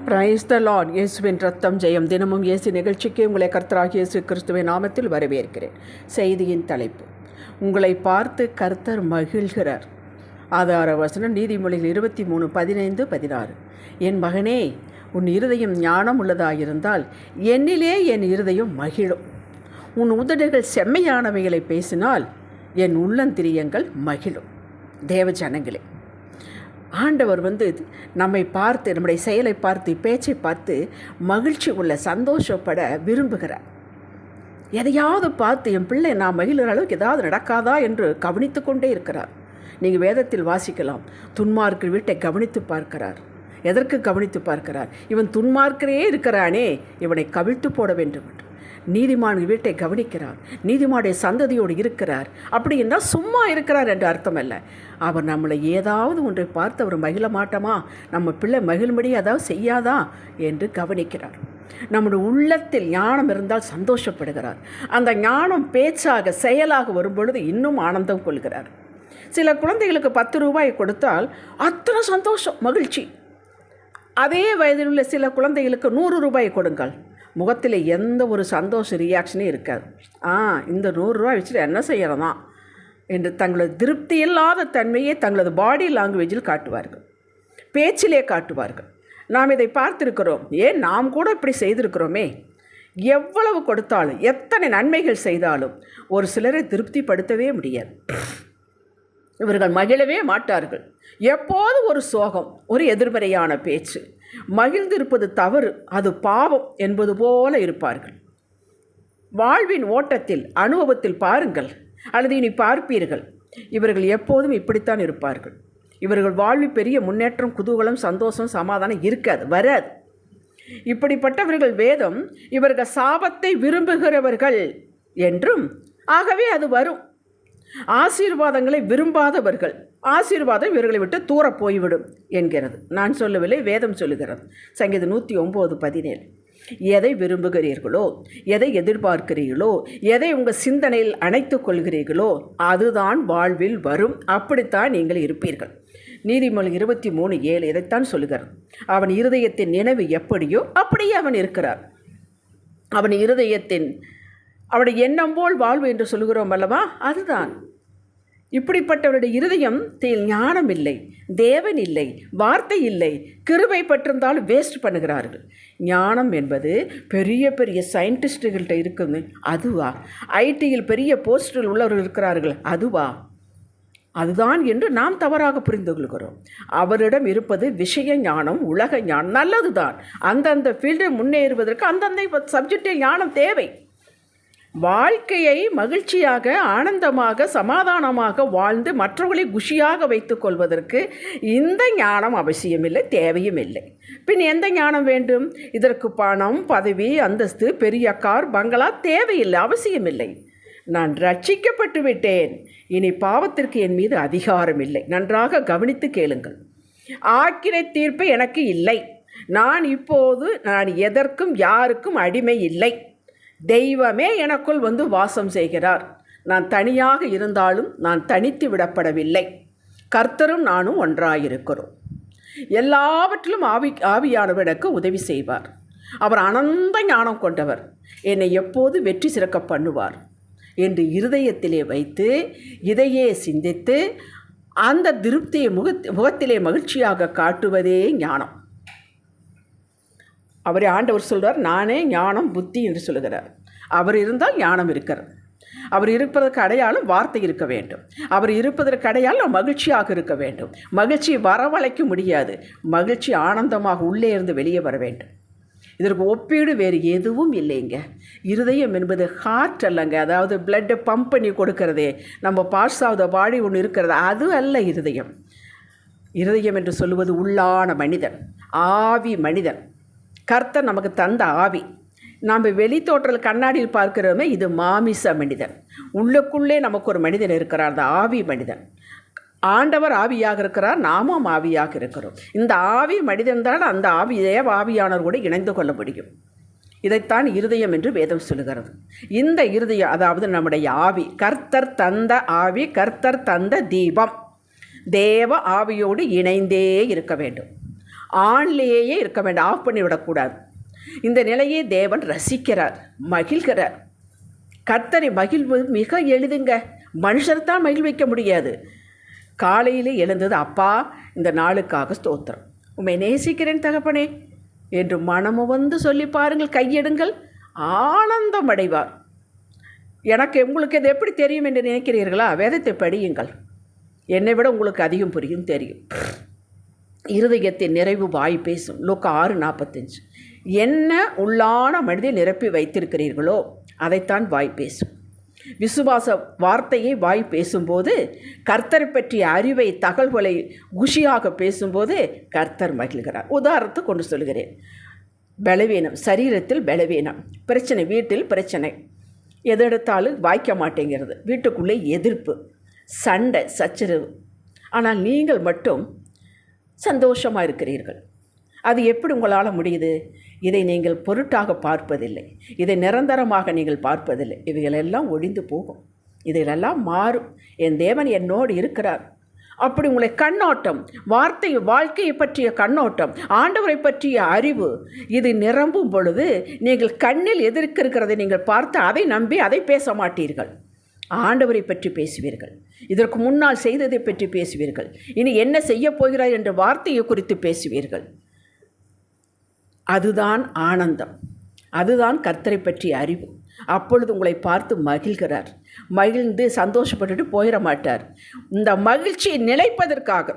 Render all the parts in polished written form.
Praise the Lord. இயேசுவின் ரத்தம் ஜெயம். தினமும் இயேசு நிகழ்ச்சிக்கு உங்களை கர்த்தராகிய இயேசு கிறிஸ்துவின் நாமத்தில் வரவேற்கிறேன். செய்தியின் தலைப்பு: உங்களை பார்த்து கர்த்தர் மகிழ்கிறார். ஆதார வசனம் நீதிமொழிகள் 23:15-16. என் மகனே, உன் இருதயம் ஞானம் உள்ளதாயிருந்தால் என்னிலே என் இருதயம் மகிழும். உன் உதடுகள் செம்மையானவைகளை பேசினால் என் உள்ளந்திரியங்கள் மகிழும். தேவ ஜனங்களே, ஆண்டவர் நம்மை பார்த்து, நம்முடைய செயலை பார்த்து, பேச்சை பார்த்து மகிழ்ச்சி உள்ள சந்தோஷப்பட விரும்புகிறார். எதையாவது பார்த்து என் பிள்ளை நான் மகிழ்கிற அளவுக்கு ஏதாவது நடக்காதா என்று கவனித்து கொண்டே இருக்கிறார். நீங்கள் வேதத்தில் வாசிக்கலாம், துன்மார்க்கர் வீட்டை கவனித்து பார்க்கிறார். எதற்கு கவனித்து பார்க்கிறார்? இவன் துன்மார்க்கரே இருக்கிறானே, இவனை கவிழ்த்து போட வேண்டும் என்று. நீதிமான் வீட்டை கவனிக்கிறார். நீதிமானுடைய சந்ததியோடு இருக்கிறார். அப்படி என்றால் சும்மா இருக்கிறார் என்று அர்த்தம் அல்ல. அவர் நம்மளை ஏதாவது ஒன்றை பார்த்து அவர் மகிழ மாட்டோமா, நம்ம பிள்ளை மகிழும்படி ஏதாவது செய்யாதா என்று கவனிக்கிறார். நம்முடைய உள்ளத்தில் ஞானம் இருந்தால் சந்தோஷப்படுகிறார். அந்த ஞானம் பேச்சாக செயலாக வரும்பொழுது இன்னும் ஆனந்தம் கொள்கிறார். சில குழந்தைகளுக்கு 10 ரூபாய் கொடுத்தால் அத்தனை சந்தோஷம், மகிழ்ச்சி. அதே வயதில் உள்ள சில குழந்தைகளுக்கு 100 ரூபாய் கொடுங்கள், முகத்தில் எந்த ஒரு சந்தோஷ ரியாக்ஷனே இருக்காது. இந்த 100 ரூபாய் வச்சுட்டு என்ன செய்யறதா என்று தங்களது திருப்தி இல்லாத தன்மையை தங்களது பாடி லாங்குவேஜில் காட்டுவார்கள், பேச்சிலே காட்டுவார்கள். நாம் இதை பார்த்திருக்கிறோம். ஏன் நாம் கூட இப்படி செய்திருக்கிறோமே. எவ்வளவு கொடுத்தாலும், எத்தனை நன்மைகள் செய்தாலும் ஒரு சிலரை திருப்திப்படுத்தவே முடியாது. இவர்கள் மகிழவே மாட்டார்கள். எப்போது ஒரு சோகம், ஒரு எதிர்மறையான பேச்சு. மகிழ்ந்திருப்பது தவறு, அது பாவம் என்பது போல இருப்பார்கள். வாழ்வின் ஓட்டத்தில், அனுபவத்தில் பாருங்கள், அல்லது இனி பார்ப்பீர்கள். இவர்கள் எப்போதும் இப்படித்தான் இருப்பார்கள். இவர்கள் வாழ்வில் பெரிய முன்னேற்றம், குதூகலம், சந்தோஷம், சமாதானம் இருக்காது, வராது. இப்படிப்பட்டவர்கள் வேதம் இவர்கள் சாபத்தை விரும்புகிறவர்கள் என்றும், ஆகவே அது வரும். ஆசீர்வாதங்களை விரும்பாதவர்கள், ஆசீர்வாதம் இவர்களை விட்டு தூர போய்விடும் என்கிறது. நான் சொல்லவில்லை, வேதம் சொல்லுகிறது. சங்கீதம் 109:17. எதை விரும்புகிறீர்களோ, எதை எதிர்பார்க்கிறீர்களோ, எதை உங்கள் சிந்தனையில் அணைத்துக் கொள்கிறீர்களோ அதுதான் வாழ்வில் வரும். அப்படித்தான் நீங்கள் இருப்பீர்கள். நீதிமொழி 23:7 இதைத்தான் சொல்லுகிறது. அவன் இருதயத்தின் நினைவு எப்படியோ அப்படியே அவன் இருக்கிறார். அவன் இருதயத்தின், அவருடைய எண்ணம் போல் வாழ்வு என்று சொல்கிறோம் அல்லவா, அதுதான். இப்படிப்பட்டவருடைய இருதயத்தில் ஞானம் இல்லை, தேவன் இல்லை, வார்த்தை இல்லை, கிருபை பற்றிருந்தாலும் வேஸ்ட் பண்ணுகிறார்கள். ஞானம் என்பது பெரிய பெரிய சயின்டிஸ்டுகள்கிட்ட இருக்குது, அதுவா? ஐடியில் பெரிய போஸ்டில் உள்ளவர்கள் இருக்கிறார்கள், அதுவா? அதுதான் என்று நாம் தவறாக புரிந்து கொள்கிறோம். அவரிடம் இருப்பது விஷய ஞானம், உலக ஞானம். நல்லது தான், அந்தந்த ஃபீல்டில் முன்னேறுவதற்கு அந்தந்த சப்ஜெக்டில் ஞானம் தேவை. வாழ்க்கையை மகிழ்ச்சியாக, ஆனந்தமாக, சமாதானமாக வாழ்ந்து மற்றவர்களை குஷியாக வைத்துக் கொள்வதற்கு இந்த ஞானம் அவசியமில்லை, தேவையும் இல்லை. பின் எந்த ஞானம் வேண்டும்? இதற்கு பணம், பதவி, அந்தஸ்து, பெரிய கார், பங்களா தேவையில்லை, அவசியமில்லை. நான் ரட்சிக்கப்பட்டு விட்டேன், இனி பாவத்திற்கு என் மீது அதிகாரம் இல்லை. நன்றாக கவனித்து கேளுங்கள். ஆக்கினை தீர்ப்பு எனக்கு இல்லை. நான் எதற்கும் யாருக்கும் அடிமை இல்லை. தெய்வமே எனக்குள் வாசம் செய்கிறார். நான் தனியாக இருந்தாலும் நான் தனித்து விடப்படவில்லை. கர்த்தரும் நானும் ஒன்றாயிருக்கிறோம். எல்லாவற்றிலும் ஆவியானவர் எனக்கு உதவி செய்வார். அவர் அனந்த ஞானம் கொண்டவர், என்னை எப்போது வெற்றி சிறக்க பண்ணுவார் என்று இருதயத்திலே வைத்து, இதையே சிந்தித்து, அந்த திருப்தியை முகத்திலே மகிழ்ச்சியாக காட்டுவதே ஞானம். அவரே ஆண்டவர் சொல்கிறார், நானே ஞானம் புத்தி என்று சொல்லுகிறார். அவர் இருந்தால் ஞானம் இருக்கிறது. அவர் இருப்பதற்கு அடையாளம் வார்த்தை இருக்க வேண்டும். அவர் இருப்பதற்கு அடையாளம் மகிழ்ச்சியாக இருக்க வேண்டும். மகிழ்ச்சியை வரவழைக்க முடியாது. மகிழ்ச்சி ஆனந்தமாக உள்ளே இருந்து வெளியே வர வேண்டும். இதற்கு ஒப்பீடு வேறு எதுவும் இல்லைங்க. இருதயம் என்பது ஹார்ட் அல்லங்க, அதாவது பிளட்டை பம்ப் பண்ணி கொடுக்கறதே, நம்ம பார்ட்ஸ் ஆஃப் த பாடி ஒன்று இருக்கிறது, அது அல்ல இருதயம். இருதயம் என்று சொல்லுவது உள்ளான மனிதன், ஆவி மனிதன். கர்த்தர் நமக்கு தந்த ஆவி. நாம் வெளித்தோற்றல் கண்ணாடியில் பார்க்கிறோமே, இது மாமிச மனிதன். உள்ளுக்குள்ளே நமக்கு ஒரு மனிதன் இருக்கிறார், அந்த ஆவி மனிதன். ஆண்டவர் ஆவியாக இருக்கிறார், நாமும் ஆவியாக இருக்கிறோம். இந்த ஆவி மனிதன் தான் அந்த ஆவியானவர் கூட இணைந்து கொள்ள முடியும். இதைத்தான் இருதயம் என்று வேதம் சொல்லுகிறது. இந்த இருதயம், அதாவது நம்முடைய ஆவி, கர்த்தர் தந்த ஆவி, கர்த்தர் தந்த தீபம், தேவ ஆவியோடு இணைந்தே இருக்க வேண்டும். ஆன்லேயே இருக்க வேண்டாம், ஆஃப் பண்ணிவிடக்கூடாது. இந்த நிலையை தேவன் ரசிக்கிறார், மகிழ்கிறார். கர்த்தரை மகிழ்வது மிக எளிதுங்க. மனுஷர்தான் மகிழ்விக்க முடியாது. காலையில் எழுந்தது, அப்பா இந்த நாளுக்காக ஸ்தோத்திரம், உம்மை நேசிக்கிறேன் தகப்பனே என்று மனமும் வந்து சொல்லி பாருங்கள், கையெடுங்கள், ஆனந்தம் அடைவார். எனக்கு உங்களுக்கு இது எப்படி தெரியும் என்று நினைக்கிறீர்களா? வேதத்தை படியுங்கள், என்னை விட உங்களுக்கு அதிகம் புரியும், தெரியும். இருதயத்தின் நிறைவு வாய் பேசும். லூக்கா 6:45. என்ன உள்ளான மனிதனை நிரப்பி வைத்திருக்கிறீர்களோ அதைத்தான் வாய் பேசும். விசுவாச வார்த்தையை வாய் பேசும்போது, கர்த்தரை பற்றிய அறிவை தகவல்களை குஷியாக பேசும்போது கர்த்தர் மகிழ்கிறார். உதாரணத்தை கொண்டு சொல்கிறேன். பலவீனம், சரீரத்தில் பலவீனம், பிரச்சனை, வீட்டில் பிரச்சனை, எதெடுத்தாலும் வாய்க்க மாட்டேங்கிறது, வீட்டுக்குள்ளே எதிர்ப்பு, சண்டை, சச்சரவு. ஆனால் நீங்கள் மட்டும் சந்தோஷமாக இருக்கிறீர்கள். அது எப்படி உங்களால் முடியுது? இதை நீங்கள் பொருட்டாக பார்ப்பதில்லை, இதை நிரந்தரமாக நீங்கள் பார்ப்பதில்லை. இவைகளெல்லாம் ஒழிந்து போகும், இதிலெல்லாம் மாறும். என் தேவன் என்னோடு இருக்கிறார். அப்படி உங்களை கண்ணோட்டம், வார்த்தை, வாழ்க்கையை பற்றிய கண்ணோட்டம், ஆண்டவரை பற்றிய அறிவு இது நிரம்பும் பொழுது நீங்கள் கண்ணில் எதிர்க்கிறதை நீங்கள் பார்த்து அதை நம்பி அதை பேச மாட்டீர்கள். ஆண்டவரை பற்றி பேசுவீர்கள், இதற்கு முன்னால் செய்ததை பற்றி பேசுவீர்கள், இனி என்ன செய்ய போகிறார் என்ற வார்த்தையை குறித்து பேசுவீர்கள். அதுதான் ஆனந்தம், அதுதான் கர்த்தரை பற்றிய அறிவு. அப்பொழுது உங்களை பார்த்து மகிழ்கிறார். மகிழ்ந்து சந்தோஷப்பட்டுட்டு போயிட மாட்டார். இந்த மகிழ்ச்சியை நிலைப்பதற்காக,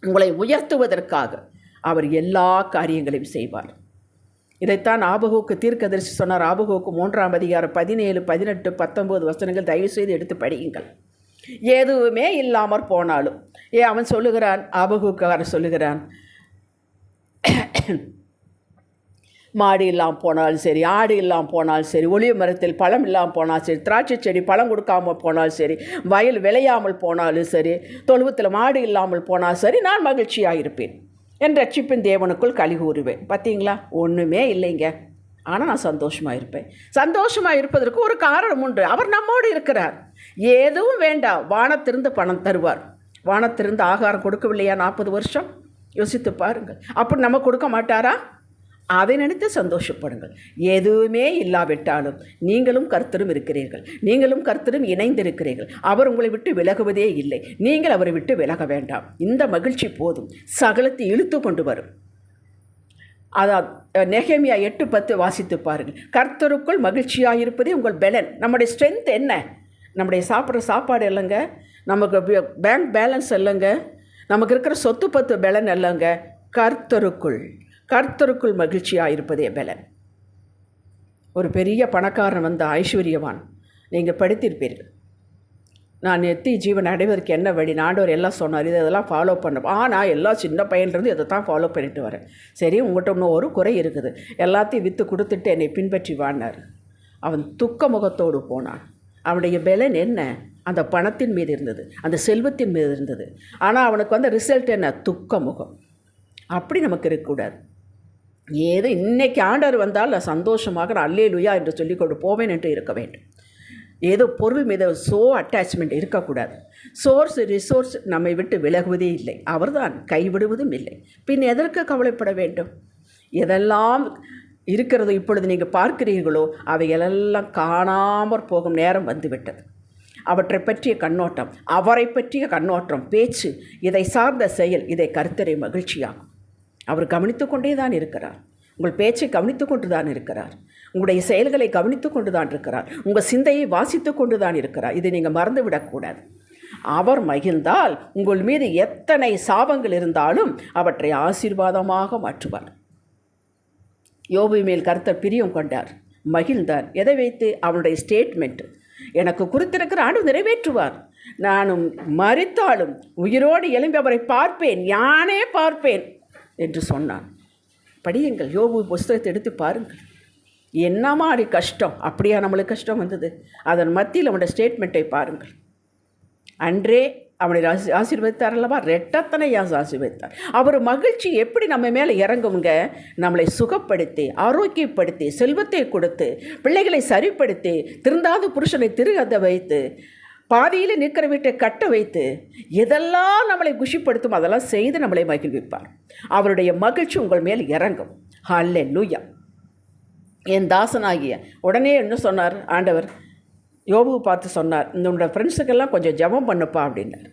உங்களை உயர்த்துவதற்காக அவர் எல்லா காரியங்களையும் செய்வார். இதைத்தான் ஆபகுக்கு தீர்க்கதரிசி சொன்னார். ஆபகுக்கு 3:17, 17, 18, 19 வசனங்கள் தயவுசெய்து எடுத்து படியுங்கள். எதுவுமே இல்லாமற் போனாலும், அவன் சொல்லுகிறான், ஆபகுக்காரன் சொல்லுகிறான், மாடு இல்லாமல் போனாலும் சரி, ஆடு இல்லாமல் போனாலும் சரி, ஒளிய மரத்தில் பழம் இல்லாமல் போனாலும் சரி, திராட்சை செடி பழம் கொடுக்காமல் போனாலும் சரி, வயல் விளையாமல் போனாலும் சரி, தொழுவத்தில் மாடு இல்லாமல் போனாலும் சரி, நான் மகிழ்ச்சியாக இருப்பேன், என் ரட்சிப்பின் தேவனுக்குள் களி கூறுவேன். பார்த்தீங்களா, ஒன்றுமே இல்லைங்க, ஆனால் நான் சந்தோஷமாக இருப்பேன். சந்தோஷமாக இருப்பதற்கு ஒரு காரணம் உண்டு. அவர் நம்மோடு இருக்கிறார். எதுவும் வேண்டாம், வானத்திலிருந்து பணம் தருவார். வானத்திலிருந்து ஆகாரம் கொடுக்கவில்லையா 40 வருஷம்? யோசித்து பாருங்கள். அப்படி நம்ம கொடுக்க மாட்டாரா? அதை நினைத்து சந்தோஷப்படுங்கள். எதுவுமே இல்லாவிட்டாலும் நீங்களும் கர்த்தரும் இருக்கிறீர்கள், நீங்களும் கர்த்தரும் இணைந்திருக்கிறீர்கள். அவர் உங்களை விட்டு விலகுவதே இல்லை, நீங்கள் அவரை விட்டு விலக வேண்டாம். இந்த மகிழ்ச்சி போதும், சகலத்தை இழுத்து கொண்டு வரும். அதான் நெகேமியா 8:10 வாசித்து பாருங்கள். கர்த்தருக்குள் மகிழ்ச்சியாக இருப்பதே உங்கள் பலன். நம்முடைய ஸ்ட்ரென்த் என்ன? நம்முடைய சாப்பிட்ற சாப்பாடு இல்லைங்க, நமக்கு பேங்க் பேலன்ஸ் இல்லைங்க, நமக்கு இருக்கிற சொத்து பத்து பலன் இல்லைங்க. கர்த்தருக்குள் மகிழ்ச்சியாக இருப்பதே பலன். ஒரு பெரிய பணக்காரன் வந்த ஐஸ்வர்யவான், நீங்கள் படித்திருப்பீர்கள். நான் நித்திய ஜீவன் அடைவதற்கு என்ன வழி? ஆண்டவர் எல்லாம் சொன்னார், இதெல்லாம் ஃபாலோ பண்ண. ஆனால் எல்லாம் சின்ன பையன்றது இதை தான் ஃபாலோ பண்ணிட்டு வரேன். சரி, உங்கள்கிட்ட இன்னும் ஒரு குறை இருக்குது, எல்லாத்தையும் விற்று கொடுத்துட்டு என்னை பின்பற்றி வானார். அவன் துக்க முகத்தோடு போனான். அவனுடைய பலன் என்ன? அந்த பணத்தின் மீது இருந்தது, அந்த செல்வத்தின் மீது இருந்தது. ஆனால் அவனுக்கு வந்த ரிசல்ட் என்ன? துக்க முகம். அப்படி நமக்கு இருக்கக்கூடாது. ஏதோ இன்றைக்கி ஆண்டவர் வந்தால் நான் சந்தோஷமாக நான் அல்லேலூயா என்று சொல்லிக்கொண்டு போவேன் என்று இருக்க வேண்டும். ஏதோ பொருள் மீது அட்டாச்மெண்ட் இருக்கக்கூடாது. ரிசோர்ஸ் நம்மை விட்டு விலகுவதே இல்லை, அவர்தான் கைவிடுவதும் இல்லை. பின் எதற்கு கவலைப்பட வேண்டும்? எதெல்லாம் இருக்கிறது இப்பொழுது நீங்கள் பார்க்கிறீர்களோ அவைகளெல்லாம் காணாமற் போகும் நேரம் வந்துவிட்டது. அவற்றை பற்றிய கண்ணோட்டம், அவரை பற்றிய கண்ணோட்டம், பேச்சு, இதை சார்ந்த செயல், இதை கர்த்தரை மகிழ்ச்சியாகும். அவர் கவனித்து கொண்டே தான் இருக்கிறார். உங்கள் பேச்சை கவனித்து கொண்டு தான் இருக்கிறார். உங்களுடைய செயல்களை கவனித்து கொண்டு தான் இருக்கிறார். உங்கள் சிந்தையை வாசித்து கொண்டு தான் இருக்கிறார். இதை நீங்கள் மறந்துவிடக்கூடாது. அவர் மகிழ்ந்தால் உங்கள் மீது எத்தனை சாபங்கள் இருந்தாலும் அவற்றை ஆசீர்வாதமாக மாற்றுவார். யோபு மேல் கர்த்தர் பிரியம் கொண்டார், மகிழ்ந்தார். எதை வைத்து? அவனுடைய ஸ்டேட்மெண்ட், எனக்கு குறித்திருக்கிற ஆண்டு நிறைவேற்றுவார். நானும் மரித்தாலும் உயிரோடு எழும்பி அவரை பார்ப்பேன், யானே பார்ப்பேன் என்று சொன்னான். படியுங்கள், யோபு புஸ்தகத்தை எடுத்து பாருங்கள். என்னமா அது கஷ்டம், அப்படியா நம்மளுக்கு கஷ்டம் வந்தது? அதன் மத்தியில் அவனுடைய ஸ்டேட்மெண்ட்டை பாருங்கள். அன்றே அவனை ஆசீர்வதித்தார் அல்லவா, ரெட்டத்தனை ஆசீர்வதித்தார். அவர் மகிழ்ச்சி எப்படி நம்ம மேலே இறங்குங்க? நம்மளை சுகப்படுத்தி, ஆரோக்கியப்படுத்தி, செல்வத்தை கொடுத்து, பிள்ளைகளை சரிப்படுத்தி, திருந்தாத புருஷனை திருகத வைத்து, பாதியில் நிற்கிற வீட்டை கட்ட வைத்து எதெல்லாம் நம்மளை குஷிப்படுத்தும் அதெல்லாம் செய்து நம்மளை மகிழ்விப்பார். அவருடைய மகிழ்ச்சி உங்கள் மேல் இறங்கும். ஹல்லேலூயா. என் தாசனாகிய உடனே என்ன சொன்னார் ஆண்டவர்? யோபுவை பார்த்து சொன்னார், உன்னோட ஃப்ரெண்ட்ஸுக்கெல்லாம் கொஞ்சம் ஜெபம் பண்ணுப்பா அப்படின்னார்.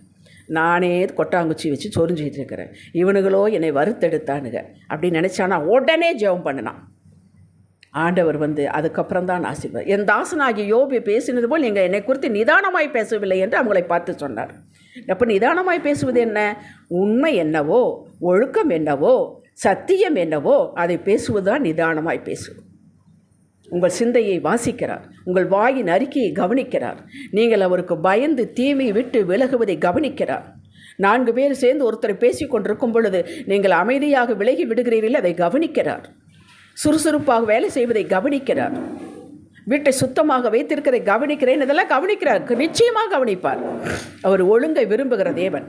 நானே கொட்டாங்குச்சி வச்சு சொரிஞ்சிக்கிட்டு இருக்கிறேன், இவனுங்களோ என்னை வறுத்தெடுத்தானுங்க அப்படின்னு நினச்சானா உடனே ஜெபம் பண்ணினான். ஆண்டவர் அதுக்கப்புறம் தான் ஆசீர்வாதம். என் தாசனாகிய யோபு பேசினது போல் நீங்கள் என்னை குறித்து நிதானமாய் பேசவில்லை என்று அவங்களை பார்த்து சொன்னார். அப்போ நிதானமாய் பேசுவது என்ன? உண்மை என்னவோ, ஒழுக்கம் என்னவோ, சத்தியம் என்னவோ அதை பேசுவதுதான் நிதானமாய் பேசுவது. உங்கள் சிந்தையை வாசிக்கிறார், உங்கள் வாயின் அறிக்கையை கவனிக்கிறார், நீங்கள் அவருக்கு பயந்து தீமையை விட்டு விலகுவதை கவனிக்கிறார். 4 பேர் சேர்ந்து ஒருத்தரை பேசி கொண்டிருக்கும் பொழுது நீங்கள் அமைதியாக விலகி விடுகிறீர்கள், அதை கவனிக்கிறார். சுறுசுறுப்பாக வேலை செய்வதை கவனிக்கிறார். வீட்டை சுத்தமாக வைத்திருக்கிறதை கவனிக்கிறேன், இதெல்லாம் கவனிக்கிறார். நிச்சயமாக கவனிப்பார். அவர் ஒழுங்கை விரும்புகிற தேவன்.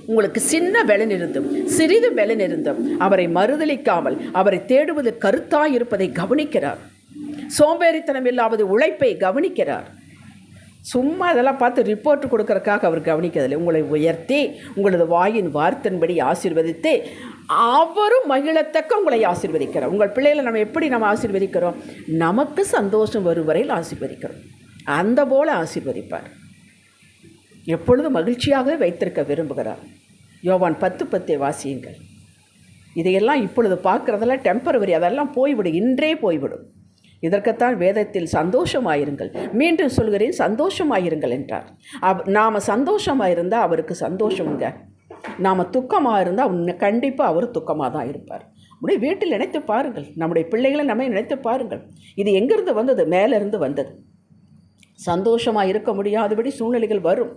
உங்களுக்கு சின்ன பலன் இருந்தும் சிறிது பலன் இருந்தும் அவரை மறுதலிக்காமல் அவரை தேடுவது கருத்தாய் இருப்பதை கவனிக்கிறார். சோம்பேறித்தனம் இல்லாத உழைப்பை கவனிக்கிறார். சும்மா அதெல்லாம் பார்த்து ரிப்போர்ட் கொடுக்கறதுக்காக அவர் கவனிக்கிறதில்லை. உங்களை உயர்த்தி உங்களது வாயின் வார்த்தையின்படி ஆசீர்வதித்து அவரும் மகிழத்தக்க உங்களை ஆசீர்வதிக்கிறார். உங்கள் பிள்ளைகளை நம்ம ஆசீர்வதிக்கிறோம்? நமக்கு சந்தோஷம் வரும் வரையில் ஆசீர்வதிக்கிறோம். அந்த போல ஆசீர்வதிப்பார். எப்பொழுதும் மகிழ்ச்சியாக வைத்திருக்க விரும்புகிறார். யோவான் 10:10 வாசியுங்கள். இதையெல்லாம் இப்பொழுது பார்க்குறதெல்லாம் டெம்பரவரி, அதெல்லாம் போய்விடும், இன்றே போய்விடும். இதற்குத்தான் வேதத்தில் சந்தோஷமாயிருங்கள், மீண்டும் சொல்கிறேன் சந்தோஷமாயிருங்கள் என்றார். நாம் சந்தோஷமாயிருந்தால் அவருக்கு சந்தோஷமுங்க. நாம் துக்கமாக இருந்தால் கண்டிப்பாக அவர் துக்கமாக தான் இருப்பார். உடைய வீட்டில் நினைத்து பாருங்கள், நம்முடைய பிள்ளைகளை நம்ம நினைத்து பாருங்கள். இது எங்கேருந்து வந்தது? மேலேருந்து வந்தது. சந்தோஷமாக இருக்க முடியாதபடி சூழ்நிலைகள் வரும்,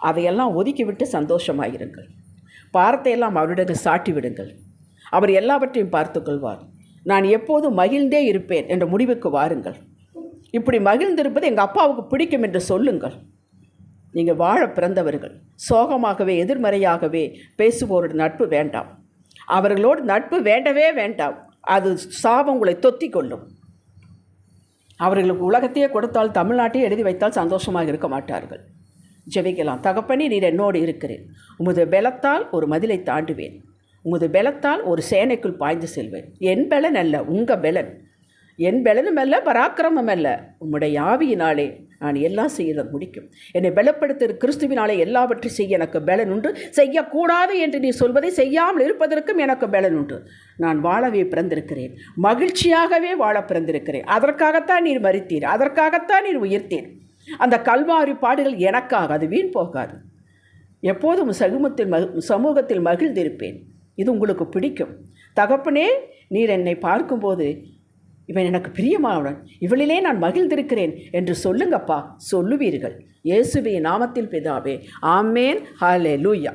அதையெல்லாம் ஒதுக்கிவிட்டு சந்தோஷமாயிருங்கள். பாரத்தையெல்லாம் அவரிடத்தில் சாட்டி விடுங்கள். அவர் எல்லாவற்றையும் பார்த்து கொள்வார். நான் எப்போதும் மகிழ்ந்தே இருப்பேன் என்ற முடிவுக்கு வாருங்கள். இப்படி மகிழ்ந்திருப்பது எங்கள் அப்பாவுக்கு பிடிக்கும் என்று சொல்லுங்கள். நீங்கள் வாழ பிறந்தவர்கள். சோகமாகவே எதிர்மறையாகவே பேசுவோரோட நட்பு வேண்டாம். அவர்களோடு நட்பு வேண்டவே வேண்டாம். அது சாபம் உங்களை தொத்தி கொள்ளும். அவர்களுக்கு உலகத்தையே கொடுத்தால் தமிழ்நாட்டையே எழுதி வைத்தால் சந்தோஷமாக இருக்க மாட்டார்கள். ஜெபிக்கலாம். தகப்பனே, நீர் என்னோடு இருக்கிறேன். உமது பலத்தால் ஒரு மதிலை தாண்டுவேன். உமது பலத்தால் ஒரு சேனைக்குள் பாய்ந்து செல்வேன். என் பலன் அல்ல, உங்கள் பலன். என் பலனும் அல்ல, பராக்கிரமம் அல்ல, உம்முடைய ஆவியினாலே நான் எல்லாம் செய்ய முடிக்கும். என்னை பலப்படுத்துகிற கிறிஸ்துவினாலே எல்லாவற்றையும் செய்ய எனக்கு பலன் உண்டு. செய்யக்கூடாது என்று நீ சொல்வதை செய்யாமல் இருப்பதற்கும் எனக்கு பலன் உண்டு. நான் வாழவே பிறந்திருக்கிறேன், மகிழ்ச்சியாகவே வாழ பிறந்திருக்கிறேன். அதற்காகத்தான் நீர் மரித்தீர், அதற்காகத்தான் நீர் உயிர்த்தீர். அந்த கல்வாரி பாடுகள் எனக்காக, அது வீண் போகாது. எப்போதும் சமூகத்தில் மகிழ்ந்திருப்பேன். இது உங்களுக்கு பிடிக்கும். தகப்பனே, நீர் என்னை பார்க்கும்போது இவன் எனக்கு பிரியமானவன், இவளிலே நான் மகிழ்ந்திருக்கிறேன் என்று சொல்லுங்கப்பா. சொல்லுவீர்கள். இயேசுவின் நாமத்தில் பிதாவே, ஆமேன். ஹல்லேலூயா.